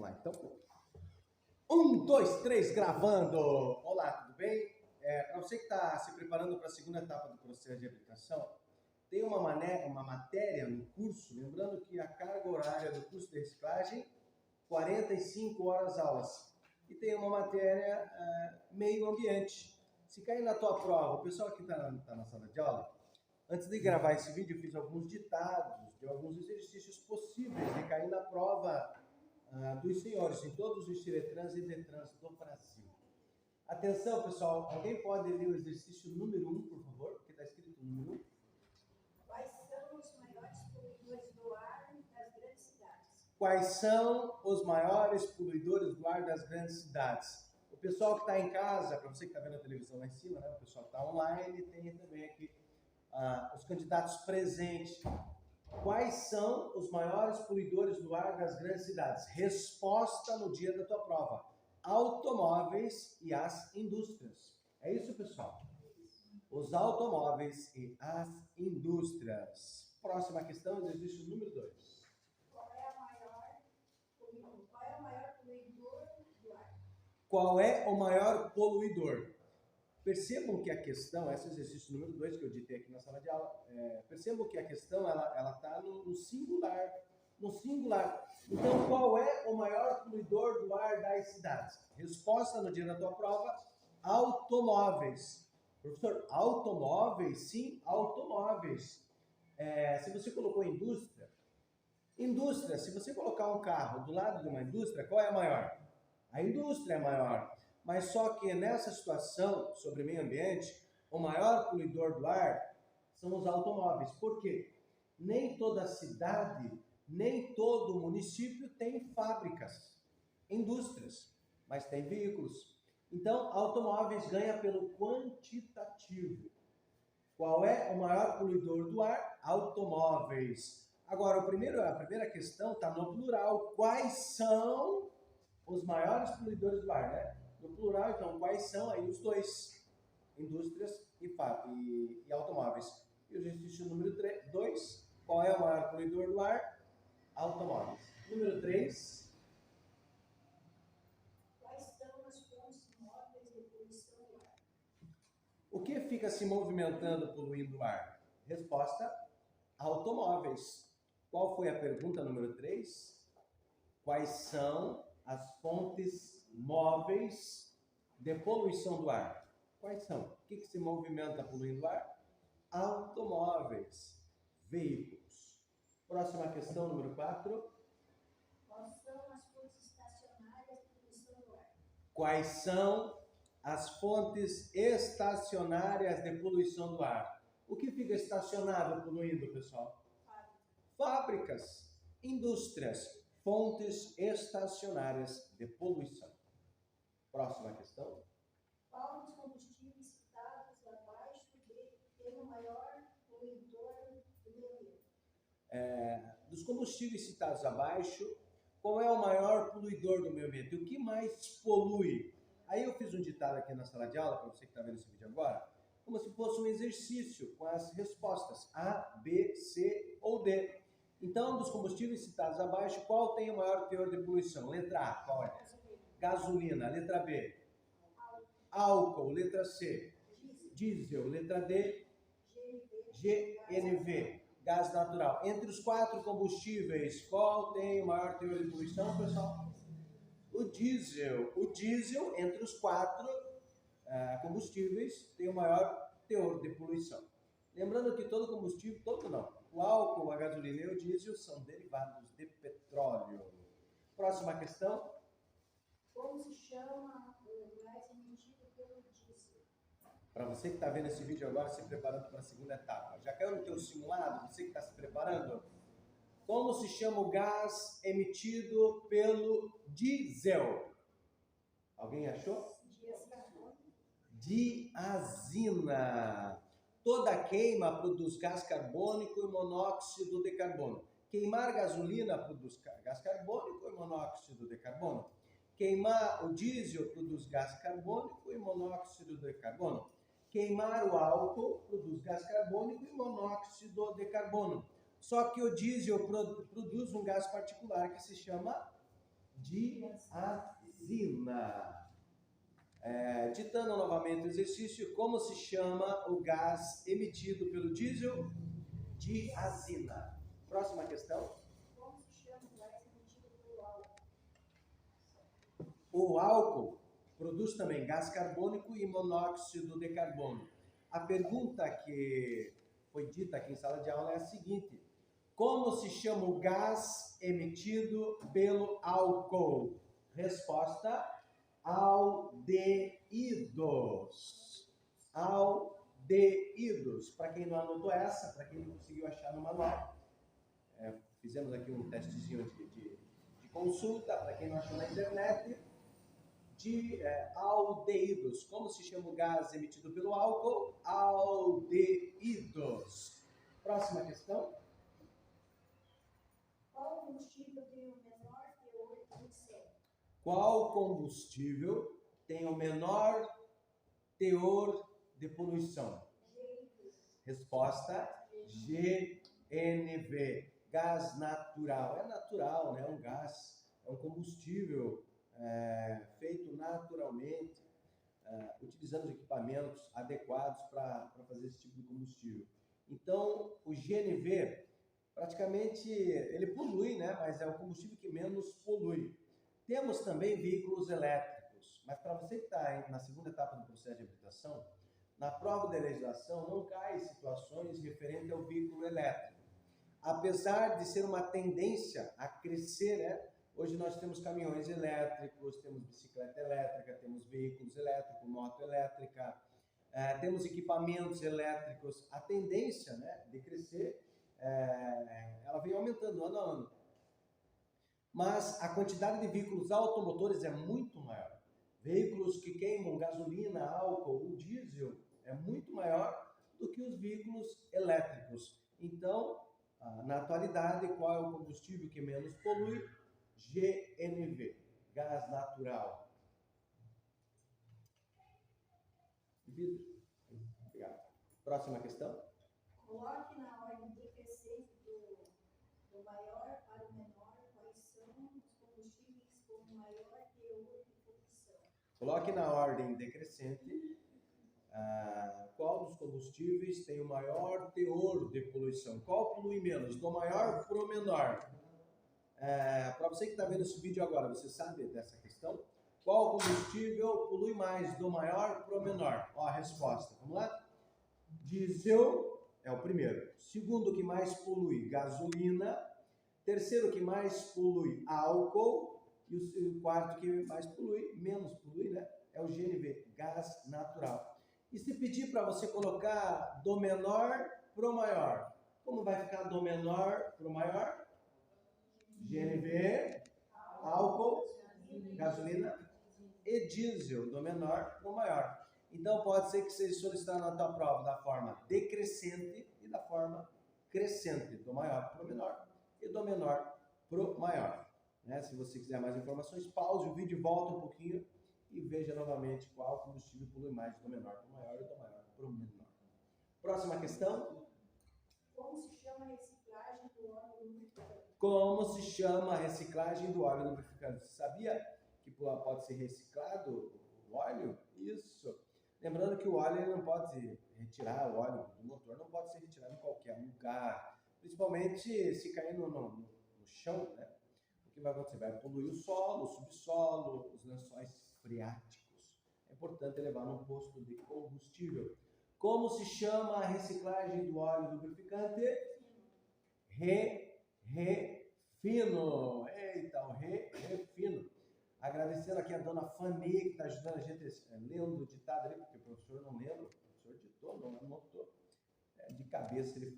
Vamos lá, então. 1, 2, 3, gravando! Olá, tudo bem? Para você que está se preparando para a segunda etapa do processo de habilitação, tem uma matéria no curso, lembrando que a carga horária do curso de reciclagem, 45 horas aulas. E tem uma matéria meio ambiente. Se cair na tua prova, o pessoal que está na sala de aula, antes de gravar esse vídeo, eu fiz alguns ditados de alguns exercícios possíveis de cair na prova dos senhores, em todos os Ciretrans e Detrans do Brasil. Atenção, pessoal, alguém pode ler o exercício número 1, por favor? Porque está escrito número 1. Quais são os maiores poluidores do ar das grandes cidades? Quais são os maiores poluidores do ar das grandes cidades? O pessoal que está em casa, para você que está vendo a televisão lá em cima, né? O pessoal que está online, tem também aqui os candidatos presentes. Quais são os maiores poluidores do ar das grandes cidades? Resposta no dia da tua prova: automóveis e as indústrias. É isso, pessoal? Os automóveis e as indústrias. Próxima questão, exercício número 2. Qual é o maior poluidor do ar? Qual é o maior poluidor? Percebam que a questão, esse é o exercício número 2 que eu ditei aqui na sala de aula, percebam que a questão ela está no singular. No singular. Então, qual é o maior poluidor do ar das cidades? Resposta no dia da tua prova: automóveis. Professor, automóveis? Sim, automóveis. Se você colocou indústria, se você colocar um carro do lado de uma indústria, qual é a maior? A indústria é maior. Mas só que nessa situação sobre meio ambiente, o maior poluidor do ar são os automóveis. Por quê? Nem toda cidade, nem todo município tem fábricas, indústrias, mas tem veículos. Então, automóveis ganha pelo quantitativo. Qual é o maior poluidor do ar? Automóveis. Agora, a primeira questão está no plural. Quais são os maiores poluidores do ar, né? No plural, então, quais são aí os dois? Indústrias e automóveis. E o exercício número 2, qual é o maior poluidor do ar? Automóveis. Número 3. Quais são as fontes móveis de poluição do ar? O que fica se movimentando poluindo o ar? Resposta: automóveis. Qual foi a pergunta número 3? Quais são as fontes móveis de poluição do ar? Quais são? O que se movimenta poluindo o ar? Automóveis, veículos. Próxima questão, número 4. Quais são as fontes estacionárias de poluição do ar? Quais são as fontes estacionárias de poluição do ar? O que fica estacionado poluindo, pessoal? Fábricas, indústrias, fontes estacionárias de poluição. Próxima questão. Qual dos combustíveis citados abaixo tem o maior poluidor do meio ambiente? Dos combustíveis citados abaixo, qual é o maior poluidor do meio ambiente? O que mais polui? Aí eu fiz um ditado aqui na sala de aula, para você que está vendo esse vídeo agora, como se fosse um exercício com as respostas A, B, C ou D. Então, dos combustíveis citados abaixo, qual tem o maior teor de poluição? Letra A, qual é? Gasolina. Letra B, álcool. Letra C, diesel. Letra D, GNV, gás natural. Entre os 4 combustíveis, qual tem o maior teor de poluição, pessoal? O diesel. O diesel, entre os 4 combustíveis, tem o maior teor de poluição. Lembrando que todo combustível, todo não, o álcool, a gasolina e o diesel são derivados de petróleo. Próxima questão. Como se chama o gás emitido pelo diesel? Para você que está vendo esse vídeo agora, se preparando para a segunda etapa. Já caiu no teu simulado? Você que está se preparando? Como se chama o gás emitido pelo diesel? Alguém achou? Diazina. Toda queima produz gás carbônico e monóxido de carbono. Queimar gasolina produz gás carbônico e monóxido de carbono. Queimar o diesel produz gás carbônico e monóxido de carbono. Queimar o álcool produz gás carbônico e monóxido de carbono. Só que o diesel produz um gás particular que se chama diazina. Ditando novamente o exercício, como se chama o gás emitido pelo diesel? Diazina. Próxima questão. Como se chama o gás emitido pelo álcool? O álcool produz também gás carbônico e monóxido de carbono. A pergunta que foi dita aqui em sala de aula é a seguinte: como se chama o gás emitido pelo álcool? Resposta: aldeídos. Aldeídos. Para quem não anotou essa, para quem não conseguiu achar no manual, fizemos aqui um testezinho de consulta, para quem não achou na internet, de aldeídos. Como se chama o gás emitido pelo álcool? Aldeídos. Próxima questão. Qual combustível tem o menor teor de poluição? Qual combustível tem o menor teor de poluição? Resposta: GNV, gás natural. É natural, né? É um gás, é um combustível feito naturalmente, utilizando os equipamentos adequados para fazer esse tipo de combustível. Então, o GNV, praticamente, ele polui, né? Mas é o combustível que menos polui. Temos também veículos elétricos, mas para você que está na segunda etapa do processo de habilitação, na prova de legislação não cai situações referentes ao veículo elétrico. Apesar de ser uma tendência a crescer, né? Hoje nós temos caminhões elétricos, temos bicicleta elétrica, temos veículos elétricos, moto elétrica, temos equipamentos elétricos. A tendência, né, de crescer, ela vem aumentando ano a ano. Mas a quantidade de veículos automotores é muito maior. Veículos que queimam gasolina, álcool ou diesel é muito maior do que os veículos elétricos. Então, na atualidade, qual é o combustível que menos polui? GNV, gás natural. Obrigado. Próxima questão. Coloque na ordem decrescente do maior para o menor quais são os combustíveis com maior teor de poluição. Coloque na ordem decrescente qual dos combustíveis tem o maior teor de poluição. Qual polui menos? Do maior para o menor. Para você que está vendo esse vídeo agora, você sabe dessa questão? Qual combustível polui mais, do maior para o menor? Ó, a resposta, vamos lá? Diesel é o primeiro. Segundo que mais polui, gasolina. Terceiro que mais polui, álcool. E o quarto que mais polui, menos polui, né? É o GNV, gás natural. E se pedir para você colocar do menor para o maior, como vai ficar do menor para o maior? GNV, álcool, gasolina e diesel, do menor para o maior. Então pode ser que seja solicitado na tua prova da forma decrescente e da forma crescente, do maior para o menor e do menor para o maior. Né? Se você quiser mais informações, pause o vídeo, volta um pouquinho e veja novamente qual combustível polui mais, do menor para o maior e do maior para o menor. Próxima questão. Como se chama a reciclagem do óleo lubrificante? Como se chama a reciclagem do óleo lubrificante? Você sabia que pode ser reciclado o óleo? Isso. Lembrando que o óleo ele não pode retirar, o óleo do motor não pode ser retirado em qualquer lugar. Principalmente se cair no chão, né? O que vai acontecer? Vai poluir o solo, o subsolo, os lençóis freáticos. É importante levar num posto de combustível. Como se chama a reciclagem do óleo lubrificante? Refino. Eita, o refino. Agradecendo aqui a dona Fanny, que está ajudando a gente lendo o ditado ali, porque o professor não lembra, o professor ditou, não anotou. De cabeça ele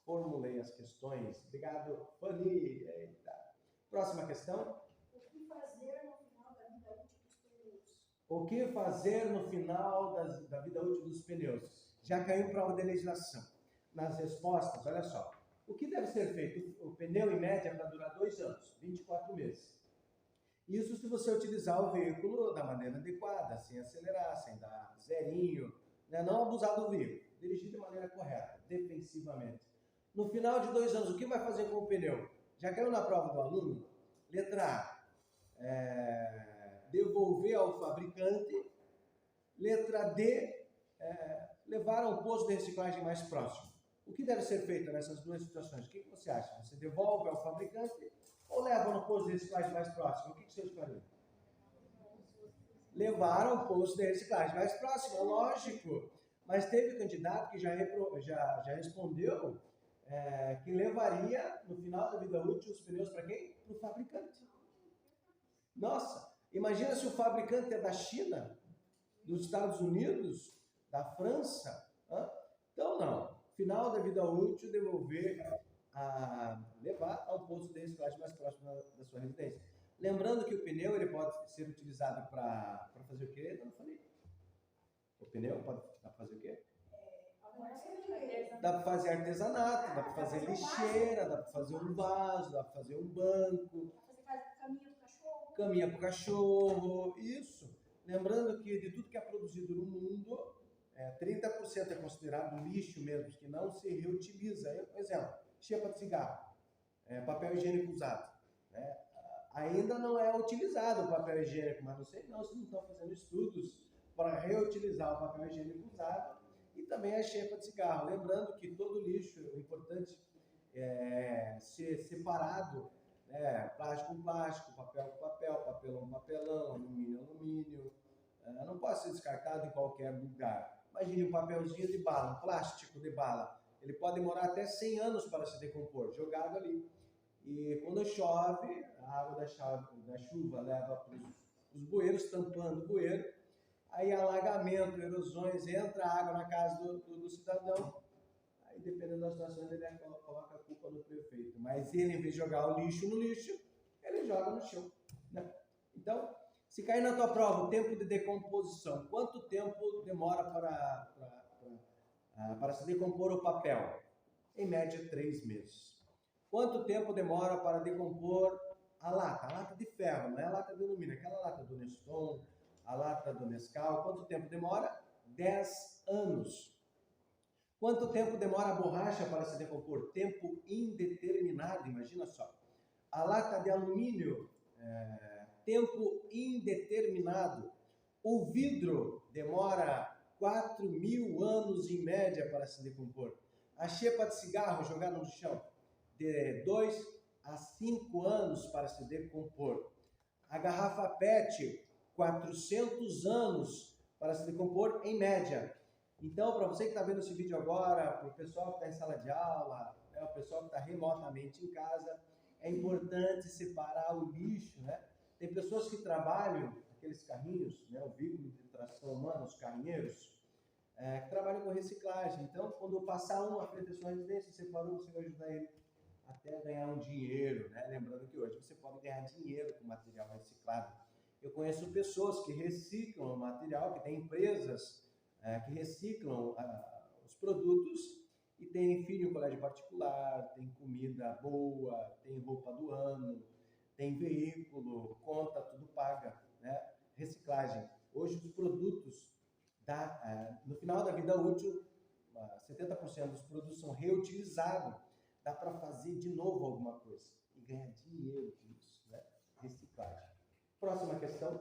formulei as questões. Obrigado, Fanny. Eita. Próxima questão. O que fazer no final da vida útil dos pneus? O que fazer no final da vida útil dos pneus? Já caiu prova de legislação. Nas respostas, olha só. O que deve ser feito? O pneu, em média, para durar 2 anos, 24 meses. Isso se você utilizar o veículo da maneira adequada, sem acelerar, sem dar zerinho, né? Não abusar do veículo, dirigir de maneira correta, defensivamente. No final de 2 anos, o que vai fazer com o pneu? Já caiu na prova do aluno? Letra A, devolver ao fabricante. Letra D, levar a um posto de reciclagem mais próximo. O que deve ser feito nessas duas situações? O que você acha? Você devolve ao fabricante ou leva no posto de reciclagem mais próximo? O que você escolheu? Levar ao posto de reciclagem mais próximo, lógico. Mas teve candidato que já respondeu que levaria, no final da vida útil, os pneus para quem? Para o fabricante. Nossa, imagina se o fabricante é da China, dos Estados Unidos, da França. Então, não. Final da vida útil, devolver, levar ao posto de reciclagem mais próximo da sua residência. Lembrando que o pneu ele pode ser utilizado para fazer o quê? Eu não falei. O pneu pode fazer o quê? Dá para fazer artesanato, dá para fazer lixeira, dá para fazer um vaso, dá para fazer um banco. Caminha para o cachorro, isso. Lembrando que de tudo que é produzido no mundo, 30% é considerado lixo mesmo, que não se reutiliza. Por exemplo, xepa de cigarro, papel higiênico usado. Ainda não é utilizado o papel higiênico, mas não sei se não estão fazendo estudos para reutilizar o papel higiênico usado e também a xepa de cigarro. Lembrando que todo lixo, é importante ser separado, plástico com plástico, papel com papel, papelão com papelão, alumínio com alumínio. Não pode ser descartado em qualquer lugar. Imagine um papelzinho de bala, um plástico de bala. Ele pode demorar até 100 anos para se decompor, jogado ali. E quando chove, a água da chuva leva para os bueiros, tampando o bueiro. Aí alagamento, erosões, entra água na casa do cidadão. Aí dependendo da situação, ele coloca a culpa no prefeito. Mas ele, em vez de jogar o lixo no lixo, ele joga no chão. Né? Então, se cair na tua prova o tempo de decomposição, quanto tempo demora para se decompor o papel? Em média, 3 meses. Quanto tempo demora para decompor a lata de ferro, não é a lata de alumínio, aquela lata do Neston, a lata do Nescau, quanto tempo demora? 10 anos. Quanto tempo demora a borracha para se decompor? Tempo indeterminado, imagina só. A lata de alumínio, tempo indeterminado. O vidro demora 4.000 anos em média para se decompor. A xepa de cigarro jogada no chão, de 2 a 5 anos para se decompor. A garrafa PET, 400 anos para se decompor em média. Então, para você que está vendo esse vídeo agora, para o pessoal que está em sala de aula, o pessoal que está remotamente em casa, é importante separar o lixo, né? Tem pessoas que trabalham, aqueles carrinhos, o veículo de tração humana, os carrinheiros, que trabalham com reciclagem. Então, quando passar um à frente da sua residência, você parou, você vai ajudar ele até ganhar um dinheiro, né? Lembrando que hoje você pode ganhar dinheiro com material reciclado. Eu conheço pessoas que reciclam o material, que têm empresas que reciclam os produtos e tem filho em colégio particular, tem comida boa, tem roupa do ano, tem veículo, conta, tudo paga, né? Reciclagem. Hoje os produtos, no final da vida útil, 70% dos produtos são reutilizados. Dá para fazer de novo alguma coisa e ganhar dinheiro com isso, né? Reciclagem. Próxima questão.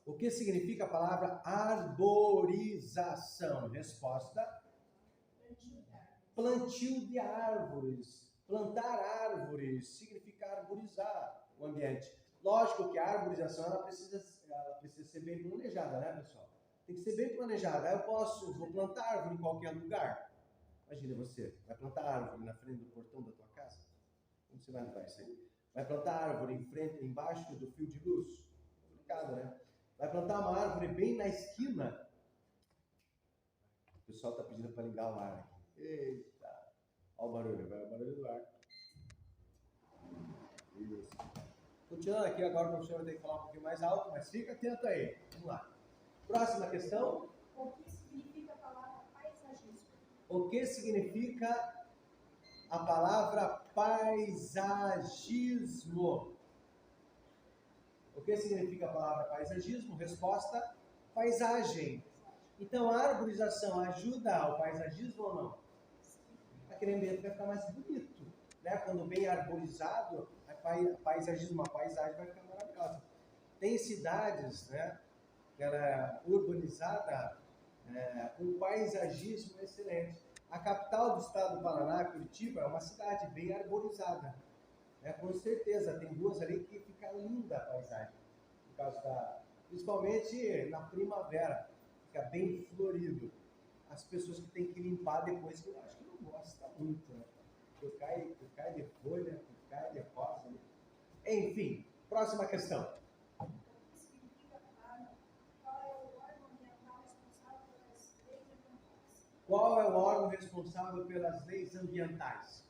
O que significa a palavra arborização? Resposta: plantio de árvores. Plantar árvores significa arborizar o ambiente. Lógico que a arborização ela precisa ser bem planejada, né, pessoal? Tem que ser bem planejada. Eu vou plantar árvore em qualquer lugar. Imagina você, vai plantar árvore na frente do portão da tua casa? Como você vai levar isso aí? Vai plantar árvore embaixo do fio de luz? Complicado, né? Vai plantar uma árvore bem na esquina? O pessoal está pedindo para ligar o ar aqui. Eita! Olha o barulho, vai o barulho do ar. Isso. Continuando aqui, agora o professor vai ter que falar um pouquinho mais alto, mas fica atento aí. Vamos lá. Próxima questão. O que significa a palavra paisagismo? O que significa a palavra paisagismo? O que significa a palavra paisagismo? Resposta: paisagem. Então, a arborização ajuda ao paisagismo ou não? Aquele ambiente vai ficar mais bonito, né? Quando bem arborizado, paisagismo, a paisagem vai ficar maravilhosa. Tem cidades, né, que ela é urbanizada, com paisagismo excelente. A capital do estado do Paraná, Curitiba, é uma cidade bem arborizada. Com certeza, tem ruas ali que fica linda a paisagem, por causa principalmente na primavera, fica bem florido. As pessoas que têm que limpar depois, que eu acho que não gostam muito, né? Que cai de folha, que cai de rosa. Enfim, próxima questão. Qual é o órgão responsável pelas leis ambientais?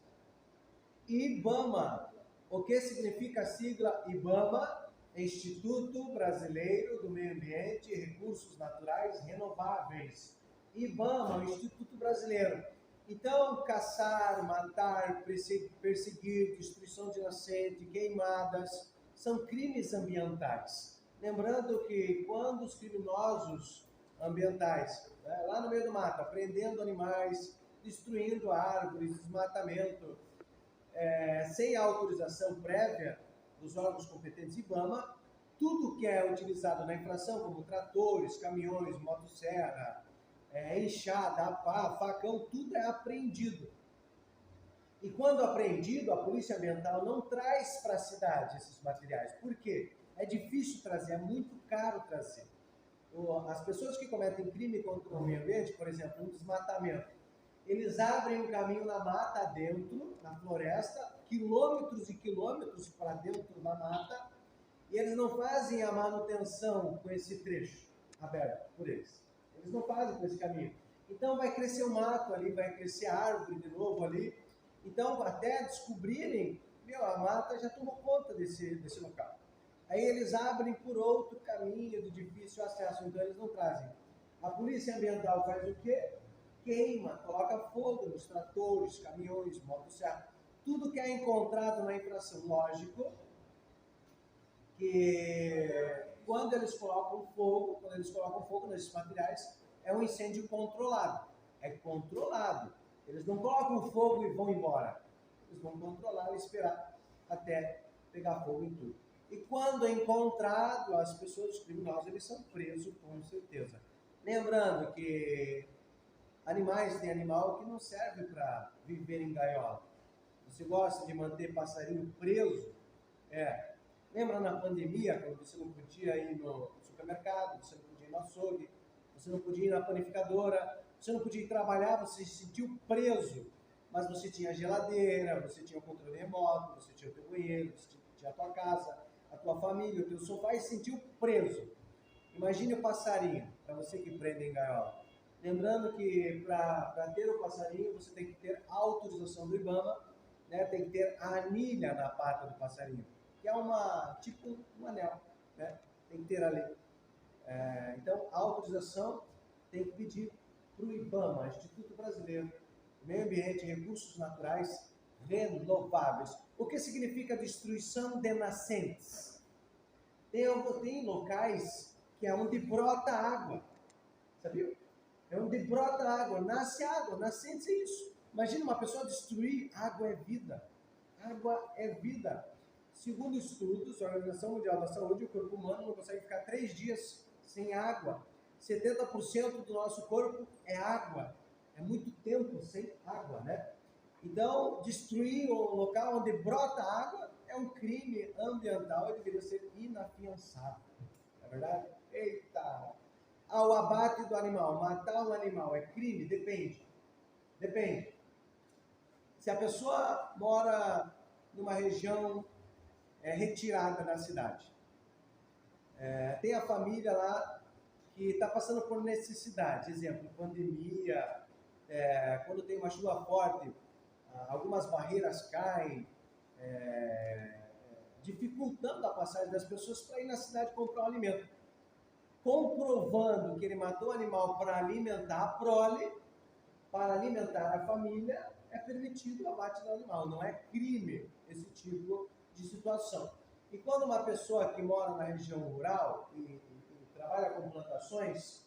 IBAMA. O que significa a sigla IBAMA? Instituto Brasileiro do Meio Ambiente e Recursos Naturais Renováveis. IBAMA, o Instituto Brasileiro. Então, caçar, matar, perseguir, destruição de nascente, queimadas, são crimes ambientais. Lembrando que quando os criminosos ambientais, lá no meio do mato, apreendendo animais, destruindo árvores, desmatamento, sem autorização prévia dos órgãos competentes IBAMA, tudo que é utilizado na infração, como tratores, caminhões, motosserra, enxada, a pá, facão, tudo é apreendido. E quando apreendido, a Polícia Ambiental não traz para a cidade esses materiais. Por quê? É difícil trazer, é muito caro trazer. As pessoas que cometem crime contra o meio ambiente, por exemplo, um desmatamento, eles abrem um caminho na mata dentro, na floresta, quilômetros e quilômetros para dentro da mata, e eles não fazem a manutenção com esse trecho aberto por eles. Eles não fazem com esse caminho. Então vai crescer o mato ali, vai crescer a árvore de novo ali. Então, até descobrirem, a mata já tomou conta desse local. Aí eles abrem por outro caminho de difícil acesso, então eles não trazem. A Polícia Ambiental faz o quê? Queima, coloca fogo nos tratores, caminhões, motosserra, tudo que é encontrado na infração. Lógico que quando eles colocam fogo nesses materiais, é um incêndio controlado. É controlado. Eles não colocam fogo e vão embora. Eles vão controlar e esperar até pegar fogo em tudo. E quando é encontrado, as pessoas, os criminosos, eles são presos com certeza. Lembrando que tem animal que não serve para viver em gaiola. Você gosta de manter passarinho preso? Lembra na pandemia, quando você não podia ir no supermercado, você não podia ir no açougue, você não podia ir na panificadora, você não podia ir trabalhar, você se sentiu preso. Mas você tinha geladeira, você tinha o controle remoto, você tinha o teu banheiro, você tinha a tua casa, a tua família, o teu sofá, e se sentiu preso. Imagine o passarinho, para você que prende em gaiola. Lembrando que para ter o passarinho, você tem que ter autorização do IBAMA, né? Tem que ter a anilha na pata do passarinho, que é tipo um anel, né? Tem que ter ali. Então, a autorização tem que pedir para o IBAMA, Instituto Brasileiro do Meio Ambiente e Recursos Naturais Renováveis. O que significa destruição de nascentes? Tem locais que é onde brota água, sabia? É onde brota água, nascentes é isso. Imagina uma pessoa destruir, água é vida. Água é vida. Segundo estudos, a Organização Mundial da Saúde, o corpo humano não consegue ficar 3 dias sem água. 70% do nosso corpo é água. É muito tempo sem água, né? Então, destruir o local onde brota água é um crime ambiental e deveria ser inafiançável. Não é verdade? Eita! O abate do animal, matar um animal é crime? Depende. Se a pessoa mora numa região retirada da cidade, tem a família lá que está passando por necessidade, exemplo, pandemia, quando tem uma chuva forte, algumas barreiras caem, dificultando a passagem das pessoas para ir na cidade comprar um alimento. Comprovando que ele matou o animal para alimentar a prole, para alimentar a família, é permitido o abate do animal, não é crime esse tipo de situação. E quando uma pessoa que mora na região rural e trabalha com plantações,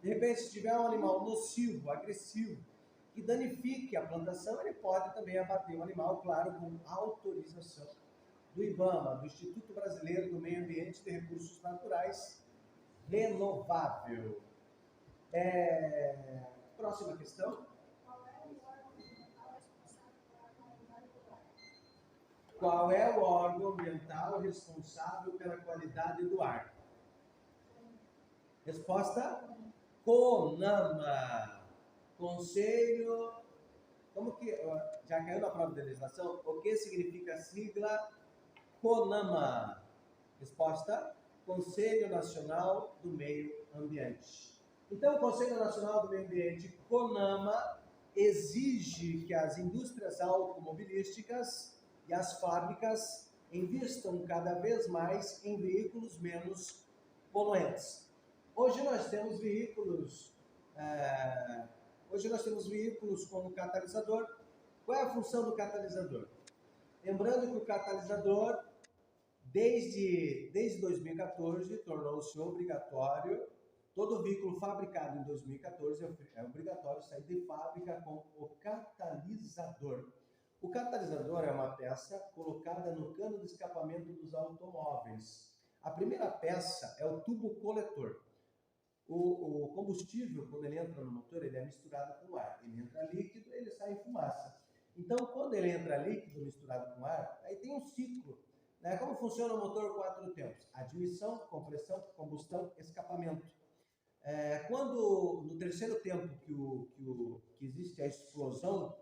de repente, se tiver um animal nocivo, agressivo, que danifique a plantação, ele pode também abater o animal, claro, com autorização do IBAMA, do Instituto Brasileiro do Meio Ambiente e de Recursos Naturais Renovável. Próxima questão. Qual é o órgão ambiental responsável pela qualidade do ar? Resposta: CONAMA. Conselho. Como que. Já caiu na prova de legislação? O que significa a sigla CONAMA? Resposta: Conselho Nacional do Meio Ambiente. Então, o Conselho Nacional do Meio Ambiente, CONAMA, exige que as indústrias automobilísticas e as fábricas investam cada vez mais em veículos menos poluentes. Hoje nós temos veículos com catalisador. Qual é a função do catalisador? Lembrando que o catalisador, desde 2014, tornou-se obrigatório. Todo veículo fabricado em 2014 é obrigatório sair de fábrica com o catalisador. O catalisador é uma peça colocada no cano de escapamento dos automóveis. A primeira peça é o tubo coletor. O combustível, quando ele entra no motor, ele é misturado com ar. Ele entra líquido, ele sai em fumaça. Então, quando ele entra líquido misturado com ar, aí tem um ciclo. Né? Como funciona o motor 4 tempos? Admissão, compressão, combustão, escapamento. Quando no terceiro tempo que existe a explosão,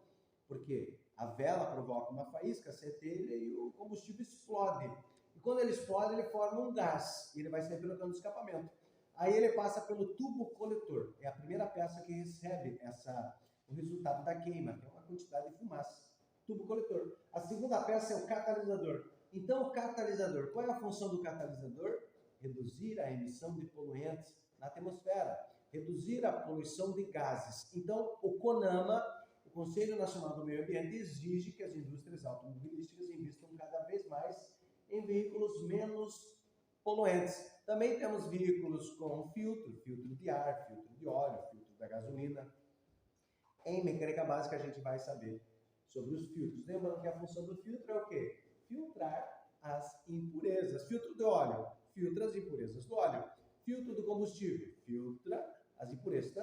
porque a vela provoca uma faísca, a centelha e o combustível explode. E quando ele explode, ele forma um gás, e ele vai sair pelo cano de escapamento. Aí ele passa pelo tubo coletor, é a primeira peça que recebe o resultado da queima, que é uma quantidade de fumaça. Tubo coletor. A segunda peça é o catalisador. Então, o catalisador, qual é a função do catalisador? Reduzir a emissão de poluentes na atmosfera, reduzir a poluição de gases. Então, o CONAMA, o Conselho Nacional do Meio Ambiente, exige que as indústrias automobilísticas investam cada vez mais em veículos menos poluentes. Também temos veículos com filtro de ar, filtro de óleo, filtro da gasolina. Em mecânica básica a gente vai saber sobre os filtros. Lembrando que a função do filtro é o quê? Filtrar as impurezas. Filtro de óleo, filtra as impurezas do óleo. Filtro do combustível, filtra as impurezas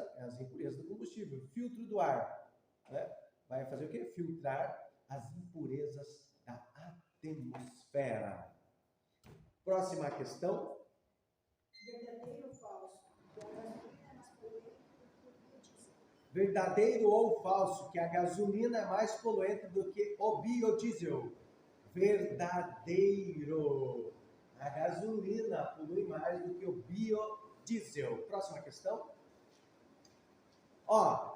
do combustível. Filtro do ar, né? Vai fazer o quê? Filtrar as impurezas da atmosfera. Próxima questão. Verdadeiro ou falso? Verdadeiro ou falso que a gasolina é mais poluente do que o biodiesel? Verdadeiro. A gasolina polui mais do que o biodiesel. Próxima questão.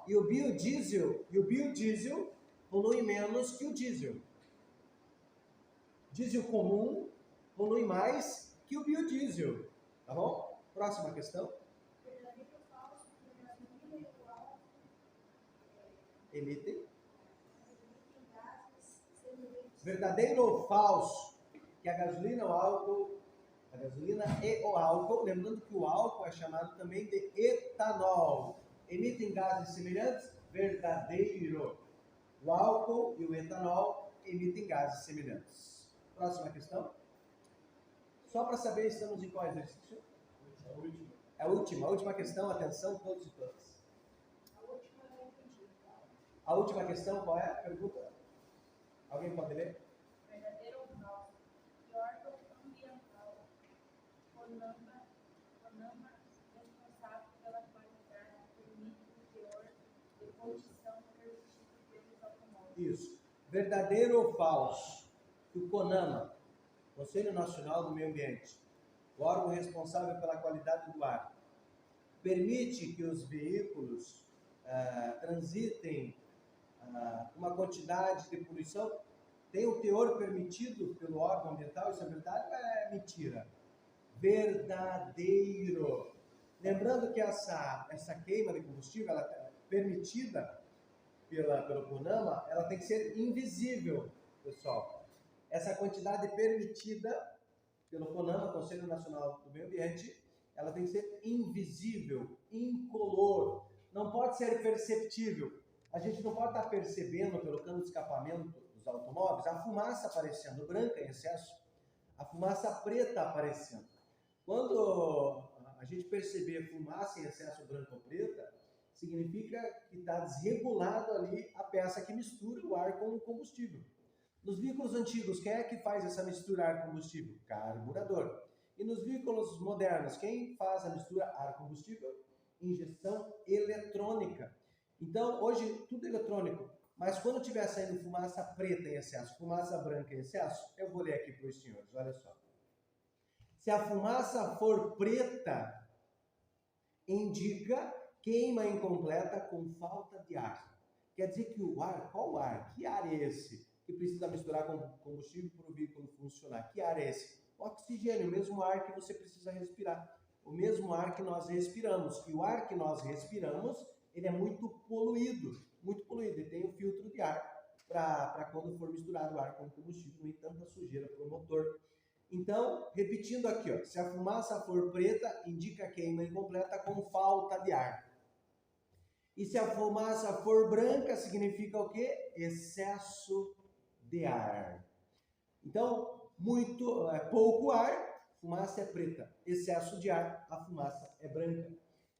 E o biodiesel polui menos que o diesel. Diesel comum polui mais que o biodiesel. Tá bom? Próxima questão. Verdadeiro ou falso que a gasolina e o álcool emitem gases semelhantes. Verdadeiro ou falso que a gasolina e o álcool, lembrando que o álcool é chamado também de etanol, emitem gases semelhantes? Verdadeiro. O álcool e o etanol emitem gases semelhantes. Próxima questão. Só para saber, estamos em qual exercício? É a última questão, atenção todos e todas. A última eu não entendi. A última questão, qual é a pergunta? Alguém pode ler? Verdadeiro ou falso? Que órgão ambiental CONAMA responsável pela qualidade permite o teor de poluição permitido pelos automóveis? Isso. Verdadeiro ou falso que o CONAMA, Conselho Nacional do Meio Ambiente, o órgão responsável pela qualidade do ar, permite que os veículos transitem uma quantidade de poluição? Tem o teor permitido pelo órgão ambiental? Isso é verdade ou é mentira? Verdadeiro. Lembrando que essa queima de combustível, ela é permitida pelo CONAMA, ela tem que ser invisível, pessoal. Essa quantidade permitida pelo CONAMA, Conselho Nacional do Meio Ambiente, ela tem que ser invisível, incolor, não pode ser perceptível. A gente não pode estar percebendo pelo cano de escapamento dos automóveis, a fumaça aparecendo branca em excesso, a fumaça preta aparecendo. Quando a gente perceber fumaça em excesso branca ou preta, significa que está desregulado ali a peça que mistura o ar com o combustível. Nos veículos antigos, quem é que faz essa mistura ar-combustível? Carburador. E nos veículos modernos, quem faz a mistura ar-combustível? Injeção eletrônica. Então, hoje, tudo eletrônico. Mas quando estiver saindo fumaça preta em excesso, fumaça branca em excesso, eu vou ler aqui para os senhores, olha só. Se a fumaça for preta, indica queima incompleta com falta de ar. Quer dizer que o ar, qual ar? Que ar é esse que precisa misturar com combustível para o veículo funcionar? Que ar é esse? O oxigênio, o mesmo ar que você precisa respirar. O mesmo ar que nós respiramos. E o ar que nós respiramos, ele é muito poluído. E tem um filtro de ar para quando for misturado o ar com o combustível, não ir tanta sujeira para o motor. Então, repetindo aqui, ó, se a fumaça for preta, indica queima incompleta com falta de ar. E se a fumaça for branca, significa o quê? Excesso de ar. Então, pouco ar, fumaça é preta. Excesso de ar, a fumaça é branca.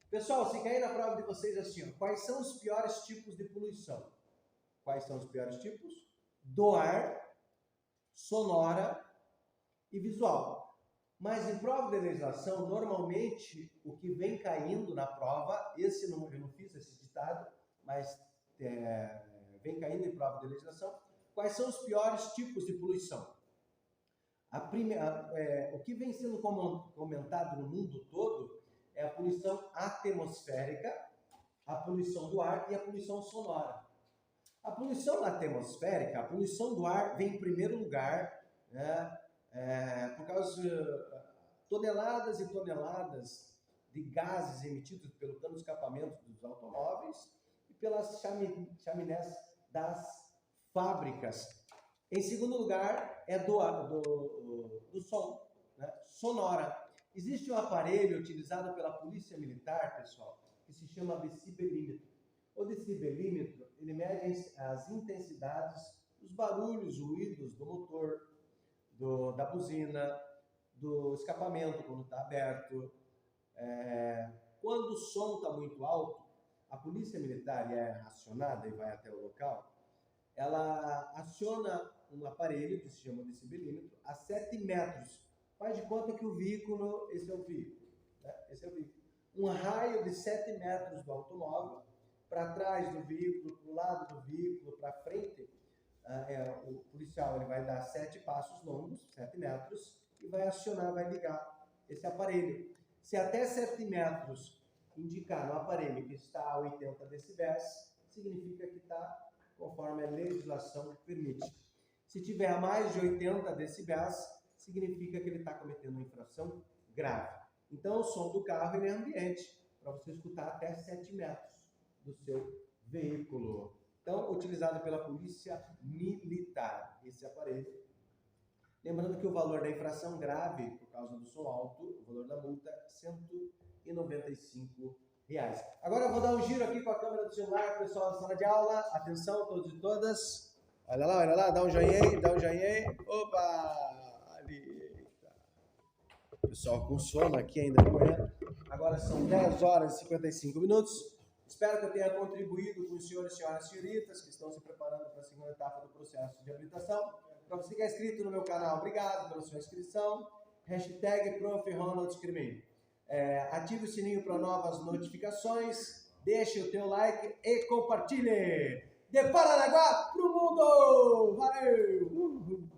Pessoal, se cair na prova de vocês assim, ó, quais são os piores tipos de poluição? Quais são os piores tipos? Do ar, sonora e visual. Mas em prova de legislação, normalmente, o que vem caindo na prova, eu não fiz esse ditado, mas vem caindo em prova de legislação, quais são os piores tipos de poluição? O que vem sendo comentado no mundo todo é a poluição atmosférica, a poluição do ar e a poluição sonora. A poluição atmosférica, a poluição do ar vem em primeiro lugar, né, por causa de toneladas e toneladas de gases emitidos pelo cano de escapamento dos automóveis e pelas chaminés das fábricas. Em segundo lugar, é do som, né, sonora. Existe um aparelho utilizado pela Polícia Militar, pessoal, que se chama decibelímetro. O decibelímetro, ele mede as intensidades dos barulhos, ruídos do motor, da buzina, do escapamento quando está aberto. Quando o som está muito alto, a Polícia Militar é acionada e vai até o local, ela aciona um aparelho que se chama decibelímetro a 7 metros. Faz de conta que esse é o veículo. Um raio de 7 metros do automóvel, para trás do veículo, para o lado do veículo, para frente, o policial ele vai dar 7 passos longos, 7 metros, e vai acionar, vai ligar esse aparelho. Se até 7 metros indicar no aparelho que está a 80 decibéis, significa que está conforme a legislação permite. Se tiver a mais de 80 decibéis, significa que ele está cometendo uma infração grave. Então, o som do carro ele é ambiente, para você escutar até 7 metros do seu veículo. Então, utilizado pela Polícia Militar, esse aparelho. Lembrando que o valor da infração grave, por causa do som alto, o valor da multa é R$195. Agora eu vou dar um giro aqui com a câmera do celular, pessoal da sala de aula. Atenção, todos e todas. Olha lá, dá um joinha aí, Opa! Ali. Pessoal com sono aqui ainda de manhã. Agora são 10 horas e 55 minutos. Espero que eu tenha contribuído com os senhores e senhoras senhoritas que estão se preparando para a segunda etapa do processo de habilitação. Para você que é inscrito no meu canal, obrigado pela sua inscrição. #ProfRonaldScrimin. Ative o sininho para novas notificações. Deixe o teu like e compartilhe. De Paranaguá para o mundo! Valeu!